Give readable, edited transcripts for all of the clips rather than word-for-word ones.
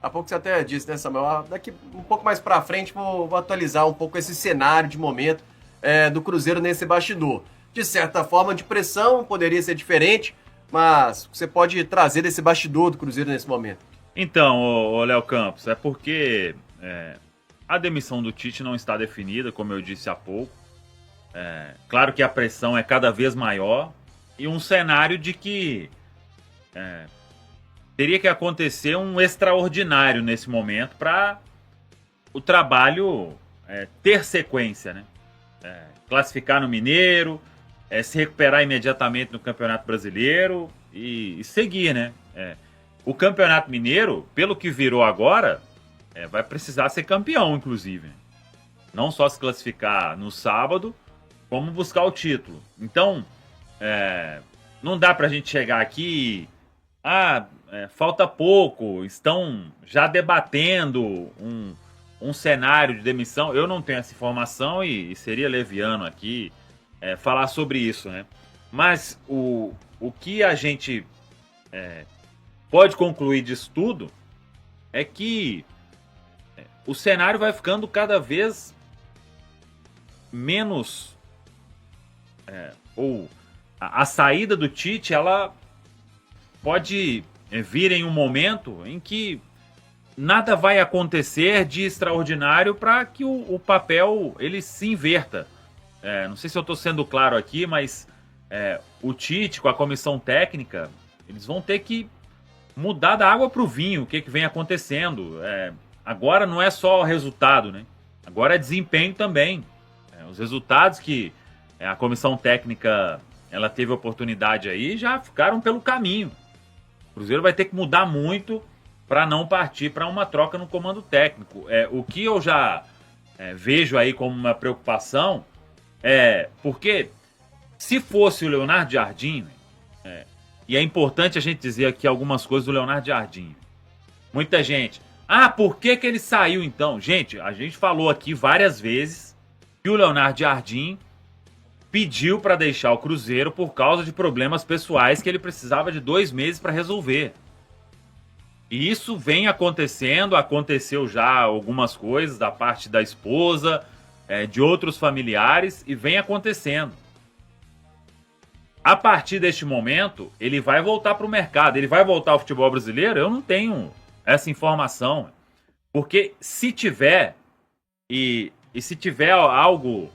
Há pouco você até disse, né, Samuel? Daqui um pouco mais para frente vou atualizar um pouco esse cenário de momento do Cruzeiro nesse bastidor. De certa forma, de pressão poderia ser diferente, mas você pode trazer desse bastidor do Cruzeiro nesse momento. Então, ô Léo Campos, é porque a demissão do Tite não está definida, como eu disse há pouco. Claro que a pressão é cada vez maior e um cenário de que teria que acontecer um extraordinário nesse momento para o trabalho ter sequência, né? Classificar no Mineiro, se recuperar imediatamente no Campeonato Brasileiro e seguir, né? O Campeonato Mineiro, pelo que virou agora, vai precisar ser campeão, inclusive. Não só se classificar no sábado, como buscar o título. Então, não dá pra gente chegar aqui falta pouco, estão já debatendo um cenário de demissão. Eu não tenho essa informação e seria leviano aqui falar sobre isso, né? Mas o que a gente pode concluir disso tudo é que o cenário vai ficando cada vez menos ou a saída do Tite, ela pode vir em um momento em que nada vai acontecer de extraordinário para que o papel ele se inverta. Não sei se eu estou sendo claro aqui, mas o Tite com a comissão técnica, eles vão ter que mudar da água para o vinho, o que vem acontecendo. Agora não é só o resultado, né? Agora é desempenho também. Os resultados que a comissão técnica ela teve oportunidade aí já ficaram pelo caminho. O Cruzeiro vai ter que mudar muito para não partir para uma troca no comando técnico. O que eu já vejo aí como uma preocupação porque se fosse o Leonardo Jardim, e é importante a gente dizer aqui algumas coisas do Leonardo Jardim. Muita gente, por que ele saiu então? Gente, a gente falou aqui várias vezes que o Leonardo Jardim pediu para deixar o Cruzeiro por causa de problemas pessoais que ele precisava de 2 meses para resolver. E isso vem acontecendo, aconteceu já algumas coisas da parte da esposa, de outros familiares, e vem acontecendo. A partir deste momento, ele vai voltar para o mercado, ele vai voltar ao futebol brasileiro? Eu não tenho essa informação. Porque se tiver, e se tiver algo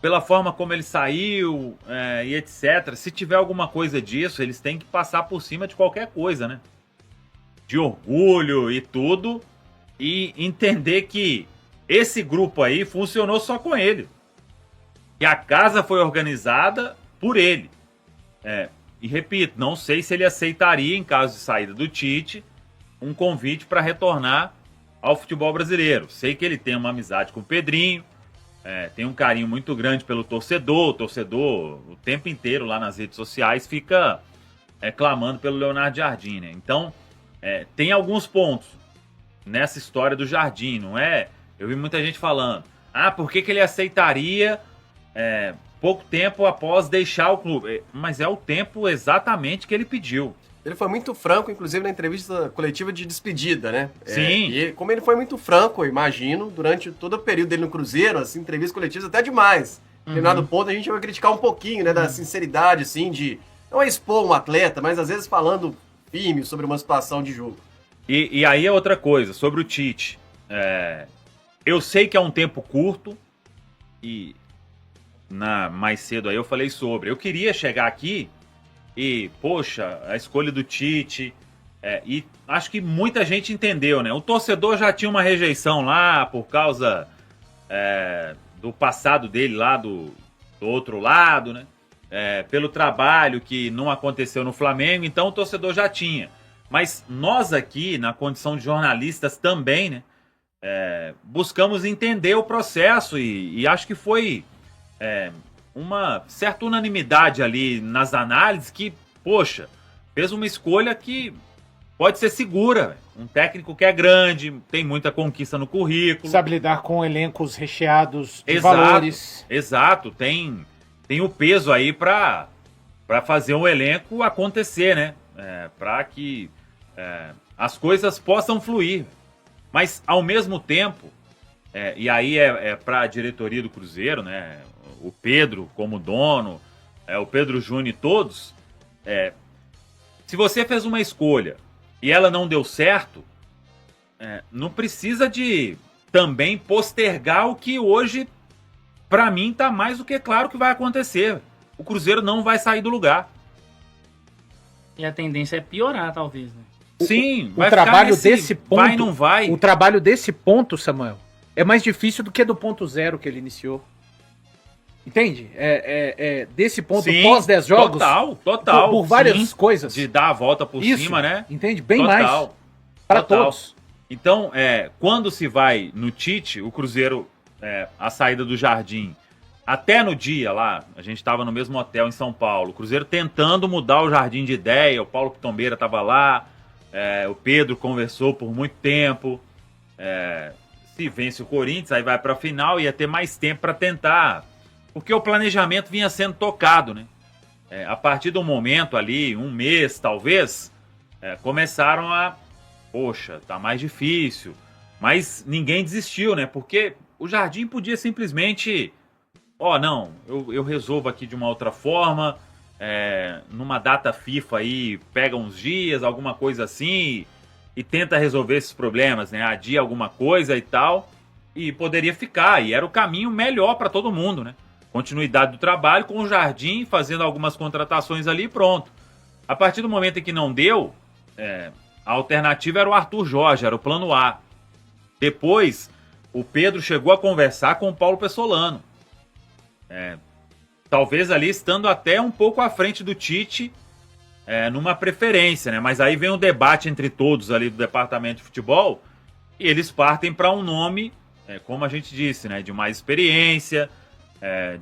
pela forma como ele saiu e etc. Se tiver alguma coisa disso, eles têm que passar por cima de qualquer coisa, né? De orgulho e tudo, e entender que esse grupo aí funcionou só com ele. Que a casa foi organizada por ele. E repito, não sei se ele aceitaria, em caso de saída do Tite, um convite para retornar ao futebol brasileiro. Sei que ele tem uma amizade com o Pedrinho, tem um carinho muito grande pelo torcedor. O torcedor, o tempo inteiro lá nas redes sociais, fica clamando pelo Leonardo Jardim, né? Então, tem alguns pontos nessa história do Jardim, não é? Eu vi muita gente falando, por que ele aceitaria pouco tempo após deixar o clube? Mas é o tempo exatamente que ele pediu. Ele foi muito franco, inclusive, na entrevista coletiva de despedida, né? Sim. E como ele foi muito franco, eu imagino, durante todo o período dele no Cruzeiro, assim, entrevistas coletivas até demais. Em determinado ponto, a gente vai criticar um pouquinho, né, da sinceridade, assim, de não expor um atleta, mas às vezes falando firme sobre uma situação de jogo. E aí é outra coisa, sobre o Tite. Eu sei que é um tempo curto, e mais cedo aí eu falei sobre. Eu queria chegar aqui e, poxa, a escolha do Tite, e acho que muita gente entendeu, né? O torcedor já tinha uma rejeição lá por causa do passado dele lá do outro lado, né? Pelo trabalho que não aconteceu no Flamengo, então o torcedor já tinha. Mas nós aqui, na condição de jornalistas também, né? Buscamos entender o processo e acho que foi uma certa unanimidade ali nas análises que, poxa, fez uma escolha que pode ser segura. Um técnico que é grande, tem muita conquista no currículo. Sabe lidar com elencos recheados de valores. Exato, tem o peso aí para fazer um elenco acontecer, né? para que as coisas possam fluir. Mas, ao mesmo tempo, e aí para a diretoria do Cruzeiro, né, o Pedro como dono, o Pedro Júnior e todos, se você fez uma escolha e ela não deu certo, não precisa de também postergar o que hoje, para mim, está mais do que claro que vai acontecer. O Cruzeiro não vai sair do lugar. E a tendência é piorar, talvez, né? Sim, o trabalho desse ponto, vai não vai. O trabalho desse ponto, Samuel, é mais difícil do que do ponto 0 que ele iniciou. Entende? Desse ponto, pós 10 jogos. Total. Por várias coisas. De dar a volta por cima, né? Entende? Bem mais. Para todos. Então, quando se vai no Tite, o Cruzeiro, a saída do Jardim, até no dia lá, a gente estava no mesmo hotel em São Paulo, o Cruzeiro tentando mudar o Jardim de ideia, o Paulo Pitombeira estava lá, o Pedro conversou por muito tempo, se vence o Corinthians, aí vai para a final, ia ter mais tempo para tentar, porque o planejamento vinha sendo tocado, né? A partir do momento ali, um mês talvez, começaram a, poxa, tá mais difícil, mas ninguém desistiu, né? Porque o Jardim podia simplesmente, não, eu resolvo aqui de uma outra forma, numa data FIFA aí, pega uns dias, alguma coisa assim, e tenta resolver esses problemas, né? Adia alguma coisa e tal, e poderia ficar, e era o caminho melhor para todo mundo, né? Continuidade do trabalho com o Jardim, fazendo algumas contratações ali e pronto. A partir do momento em que não deu, a alternativa era o Arthur Jorge, era o plano A. Depois, o Pedro chegou a conversar com o Paulo Pessolano. Talvez ali estando até um pouco à frente do Tite, numa preferência, né? Mas aí vem um debate entre todos ali do departamento de futebol e eles partem para um nome, como a gente disse, né? De mais experiência,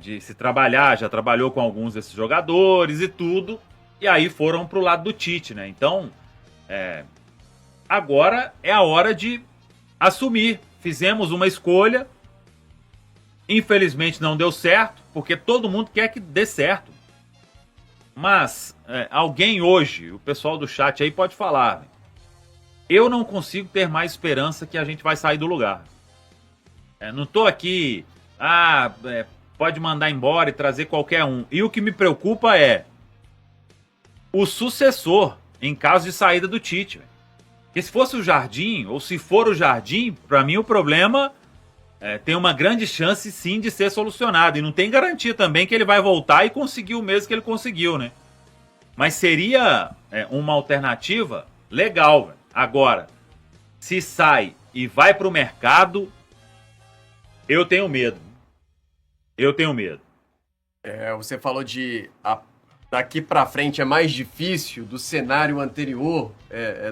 de se trabalhar, já trabalhou com alguns desses jogadores e tudo, e aí foram para o lado do Tite, né? Então, agora é a hora de assumir. Fizemos uma escolha, infelizmente não deu certo, porque todo mundo quer que dê certo. Mas alguém hoje, o pessoal do chat aí pode falar, né? Eu não consigo ter mais esperança que a gente vai sair do lugar. Não tô aqui, pode mandar embora e trazer qualquer um. E o que me preocupa é o sucessor em caso de saída do Tite. Porque se fosse o Jardim, ou se for o Jardim, para mim o problema tem uma grande chance sim de ser solucionado. E não tem garantia também que ele vai voltar e conseguir o mesmo que ele conseguiu, né? Mas seria uma alternativa legal, velho. Agora, se sai e vai para o mercado, eu tenho medo. Você falou daqui para frente é mais difícil do cenário anterior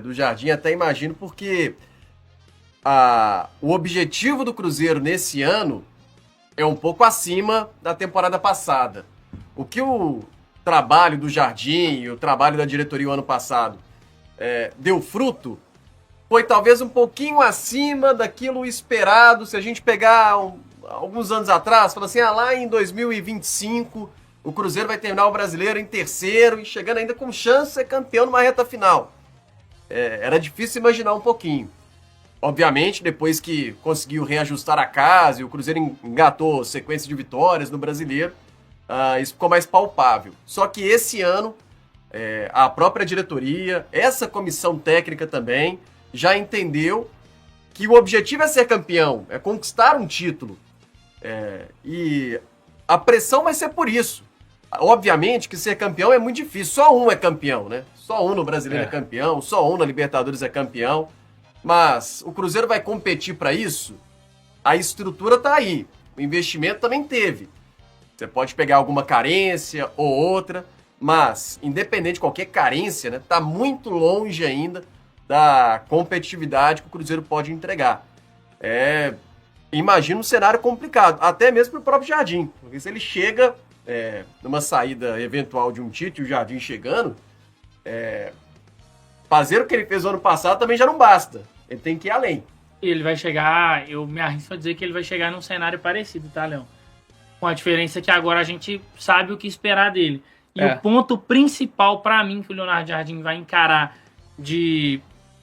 do Jardim, até imagino, porque o objetivo do Cruzeiro nesse ano é um pouco acima da temporada passada. O que o trabalho do Jardim e o trabalho da diretoria o ano passado deu fruto foi talvez um pouquinho acima daquilo esperado. Se a gente pegar alguns anos atrás, fala assim, lá em 2025 o Cruzeiro vai terminar o Brasileiro em terceiro e chegando ainda com chance de ser campeão numa reta final. Era difícil imaginar um pouquinho. Obviamente, depois que conseguiu reajustar a casa e o Cruzeiro engatou sequência de vitórias no Brasileiro, isso ficou mais palpável. Só que esse ano, a própria diretoria, essa comissão técnica também, já entendeu que o objetivo é ser campeão, é conquistar um título. E a pressão vai ser por isso. Obviamente que ser campeão é muito difícil, só um é campeão, né? Só um no Brasileiro é campeão, só um na Libertadores é campeão. Mas o Cruzeiro vai competir para isso? A estrutura tá aí, o investimento também teve. Você pode pegar alguma carência ou outra, mas independente de qualquer carência, né, tá muito longe ainda da competitividade que o Cruzeiro pode entregar. Imagina um cenário complicado, até mesmo para o próprio Jardim, porque se ele chega numa saída eventual de um Tite, o Jardim chegando, fazer o que ele fez no ano passado também já não basta. Ele tem que ir além. Ele vai chegar, eu me arrisco a dizer que ele vai chegar num cenário parecido, tá, Leão? Com a diferença que agora a gente sabe o que esperar dele. E o ponto principal para mim que o Leonardo Jardim vai encarar de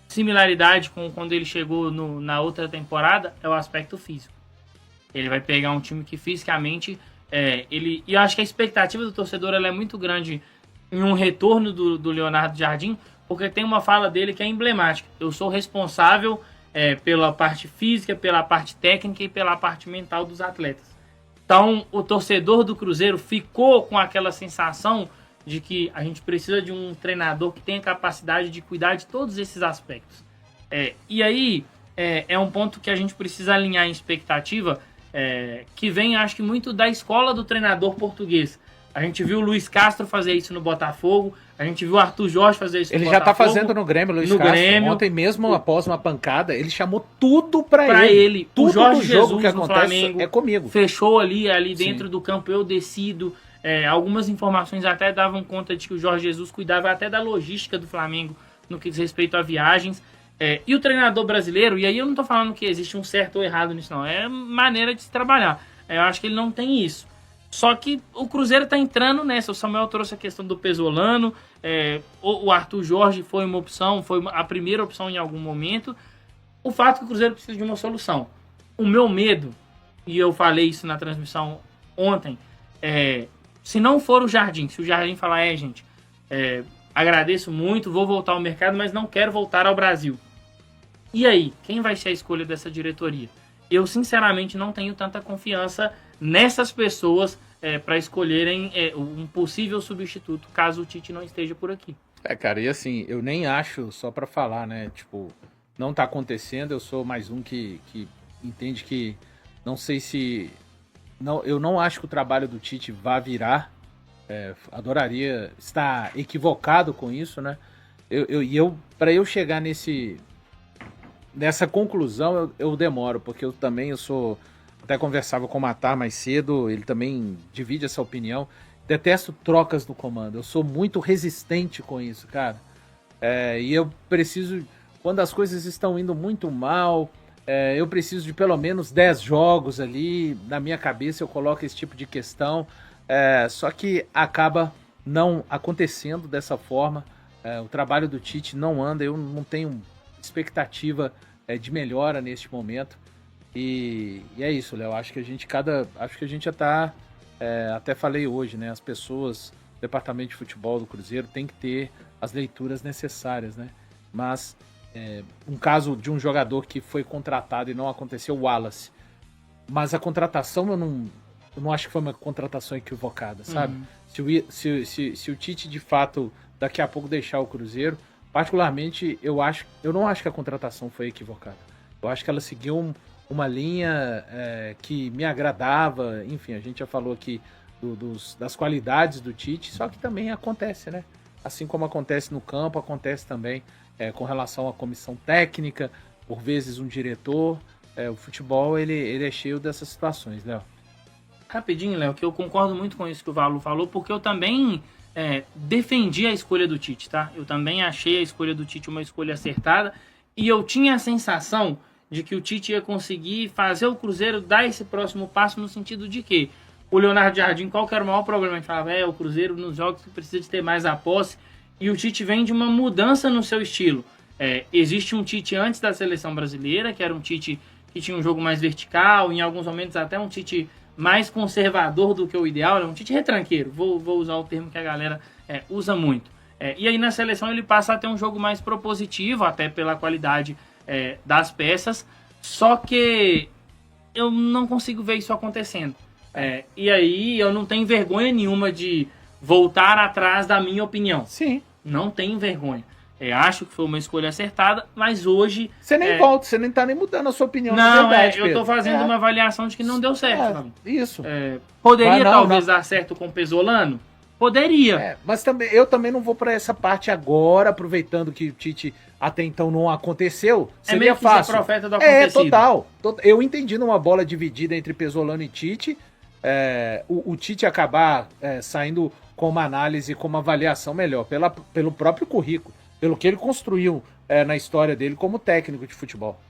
similaridade com quando ele chegou na outra temporada é o aspecto físico. Ele vai pegar um time que fisicamente... e eu acho que a expectativa do torcedor ela é muito grande em um retorno do Leonardo Jardim, porque tem uma fala dele que é emblemática. Eu sou responsável pela parte física, pela parte técnica e pela parte mental dos atletas. Então, o torcedor do Cruzeiro ficou com aquela sensação de que a gente precisa de um treinador que tenha capacidade de cuidar de todos esses aspectos. E aí, é um ponto que a gente precisa alinhar em expectativa, que vem, acho que, muito da escola do treinador português. A gente viu o Luiz Castro fazer isso no Botafogo, a gente viu o Arthur Jorge fazer isso no Botafogo. Ele já tá fazendo no Grêmio, Luiz Castro. Grêmio. Ontem mesmo, após uma pancada, ele chamou tudo pra ele. Tudo o Jorge do jogo Jesus que acontece Flamengo é comigo. Fechou ali dentro do campo, eu decido. Algumas informações até davam conta de que o Jorge Jesus cuidava até da logística do Flamengo no que diz respeito a viagens. E o treinador brasileiro, e aí eu não tô falando que existe um certo ou errado nisso não, é maneira de se trabalhar. Eu acho que ele não tem isso. Só que o Cruzeiro tá entrando nessa. O Samuel trouxe a questão do Pesolano, o Arthur Jorge foi uma opção, foi a primeira opção em algum momento. O fato é que o Cruzeiro precisa de uma solução. O meu medo, e eu falei isso na transmissão ontem, se não for o Jardim, se o Jardim falar, gente, agradeço muito, vou voltar ao mercado, mas não quero voltar ao Brasil. E aí, quem vai ser a escolha dessa diretoria? Eu, sinceramente, não tenho tanta confiança nessas pessoas para escolherem um possível substituto, caso o Tite não esteja por aqui. Cara, e assim, eu nem acho, só pra falar, né, tipo, não tá acontecendo, eu sou mais um que entende que, não sei se... eu não acho que o trabalho do Tite vá virar, adoraria estar equivocado com isso, né, para eu chegar nessa conclusão, eu demoro, porque eu até conversava com o Matar mais cedo, ele também divide essa opinião. Detesto trocas no comando, eu sou muito resistente com isso, cara. E eu preciso, quando as coisas estão indo muito mal, eu preciso de pelo menos 10 jogos ali, na minha cabeça eu coloco esse tipo de questão, só que acaba não acontecendo dessa forma. O trabalho do Tite não anda, eu não tenho expectativa de melhora neste momento. E é isso, Léo. Acho que a gente já tá. Até falei hoje, né? As pessoas, o departamento de futebol do Cruzeiro tem que ter as leituras necessárias, né? Mas um caso de um jogador que foi contratado e não aconteceu, o Wallace. Mas a contratação eu não acho que foi uma contratação equivocada, sabe? Se o Tite de fato daqui a pouco deixar o Cruzeiro, particularmente eu não acho que a contratação foi equivocada. Eu acho que ela seguiu uma linha que me agradava. Enfim, a gente já falou aqui das qualidades do Tite, só que também acontece, né? Assim como acontece no campo, acontece também com relação à comissão técnica, por vezes um diretor. O futebol ele é cheio dessas situações, Léo. Rapidinho, Léo, que eu concordo muito com isso que o Valu falou, porque eu também defendi a escolha do Tite, tá? Eu também achei a escolha do Tite uma escolha acertada, e eu tinha a sensação de que o Tite ia conseguir fazer o Cruzeiro dar esse próximo passo, no sentido de que o Leonardo Jardim, qual que era o maior problema? A gente falava, o Cruzeiro nos jogos precisa de ter mais a posse, e o Tite vem de uma mudança no seu estilo. Existe um Tite antes da seleção brasileira, que era um Tite que tinha um jogo mais vertical, em alguns momentos até um Tite mais conservador do que o ideal, um Tite retranqueiro, vou usar o termo que a galera usa muito. E aí na seleção ele passa a ter um jogo mais propositivo, até pela qualidade das peças, só que eu não consigo ver isso acontecendo. E aí eu não tenho vergonha nenhuma de voltar atrás da minha opinião. Sim. Não tenho vergonha. Acho que foi uma escolha acertada, mas hoje... Você nem volta, você nem tá nem mudando a sua opinião. Não, verdade, eu tô fazendo uma avaliação de que não deu certo. Isso. Poderia talvez dar certo com o Pesolano? Poderia. Mas eu também não vou pra essa parte agora, aproveitando que o Tite até então não aconteceu. Seria meio que fácil. ser profeta do acontecido. Total. Eu entendi numa bola dividida entre Pesolano e Tite, o Tite acabar saindo com uma análise, com uma avaliação melhor, pelo próprio currículo, pelo que ele construiu na história dele como técnico de futebol.